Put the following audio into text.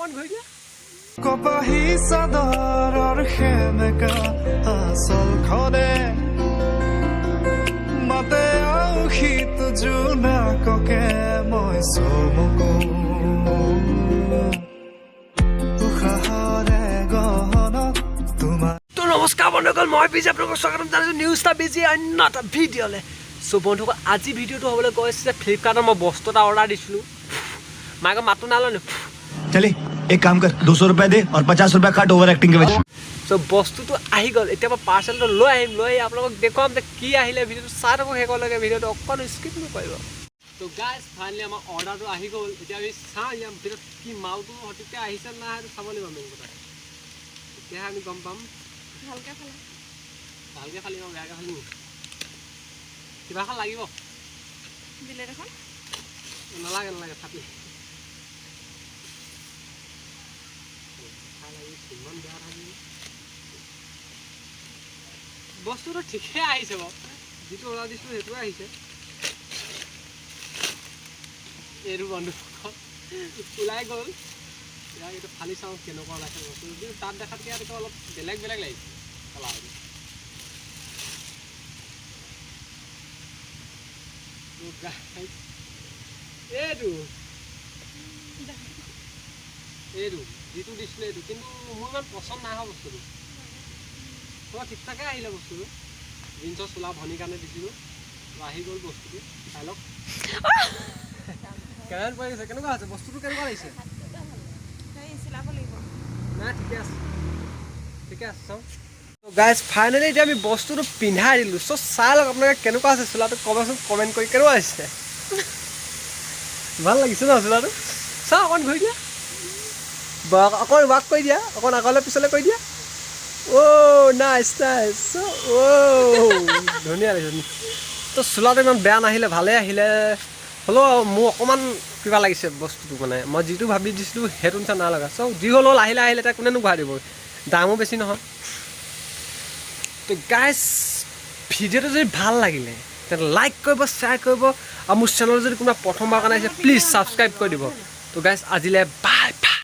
অকণ ঘূৰি দিয়া কপাহী চাদৰৰ সেমেকা আচল খনে মাতে আউশীত জোনাককে মই চমকো উশাহৰে গহনত তোমাৰ তো নমস্কাৰ বন্ধুসকল মই বিজি আপোনালোকক স্বাগতম জনাইছোঁ নিউজ এটা বিজি অন্য এটা ভিডিঅ'লৈ চ' বন্ধুসকল আজি ভিডিঅ'টো হ'বলৈ গৈছে যে ফ্লিপকাৰ্টত মই বস্তু এটা অৰ্ডাৰ দিছিলোঁ মাকে মাতো নালনে चले एक काम कर 200 रुपए दे और 50 रुपए काट ओवर एक्टिंग के वजह চ' বস্তুটো আহি গ'ল এতিয়া মই পাৰ্চেলটো লৈ আহিম লৈ আহি আপোনালোকক দেখুৱাম যে কি আহিলে ভিডিঅ'টো চাই থাকক শেষলৈকে ভিডিঅ'টো অকণ স্কিপ নকৰিব তো গাইজ ফাইনেলি আমাৰ অৰ্ডাৰটো আহি গ'ল এতিয়া আমি চাওঁ ইয়াৰ ভিতৰত কি মালটো সঠিককৈ আহিছে নাই সেইটো চাব লাগিব মেইন কথা তেতিয়াহে আমি গম পাম ভালকৈ ফালি মই বেয়াকৈ ফালিম কিবা এখন লাগিব দিলে দেখোন নালাগে ফাটি ইমান বেয়া থাকিব বস্তুটো ঠিকেই আহিছে বাৰু যিটো অৰ্ডাৰ দিছিলোঁ সেইটোৱে আহিছে এইটো বন্ধু ওলাই গ'ল ইয়াক এইটো ফালি চাওঁ কেনেকুৱা ওলাইছে বস্তুটো কিন্তু তাত দেখাতকৈ ইয়াত অলপ বেলেগ লাগিছে কালাৰটো এইটো যিটো দিছিলে এইটো কিন্তু মোৰ ইমান পচন্দ নাই হোৱা বস্তুটো তোমাৰ ঠিক ঠাকে আহিলে বস্তুটো জিন্সৰ চোলা ভনীৰ কাৰণে দিছিলোঁ আহি গ'ল বস্তুটো চাই লওক কেনেকৈ পৰি গৈছে কেনেকুৱা হৈছে বস্তুটো কেনেকুৱা লাগিছে নাই ঠিকে আছে চাওঁ গাইজ ফাইনেলি এতিয়া আমি বস্তুটো পিন্ধাই দিলোঁ চ' চাই লওক আপোনালোকে কেনেকুৱা আছে চোলাটো ক'বচোন কমেণ্ট কৰি কেনেকুৱা হৈছে ভাল লাগিছে ন চোলাটো চাওঁ অকণ ঘূৰি দিয়া অকণ ৱাক কৰি দিয়া অকণ আগলৈ পিছলৈ কৰি দিয়া নাইচ ধুনীয়া লাগিছে তো চোলাটো ইমান বেয়া নাহিলে ভালেই আহিলে হ'লেও মোৰ অকণমান কিবা লাগিছে বস্তুটো মানে মই যিটো ভাবি দিছিলোঁ সেইটো নিচিনা নালাগা চ' যি হ'লেও আহিলে এতিয়া কোনেনো ঘূৰাই দিব দামো বেছি নহয় তো গাইজ ভিডিঅ'টো যদি ভাল লাগিলে তেন্তে লাইক কৰিব শ্বেয়াৰ কৰিব আৰু মোৰ চেনেলত যদি কোনোবা প্ৰথমবাৰ কাৰণে আহিছে প্লিজ ছাবস্ক্ৰাইব কৰি দিব তো গাইজ আজিলৈ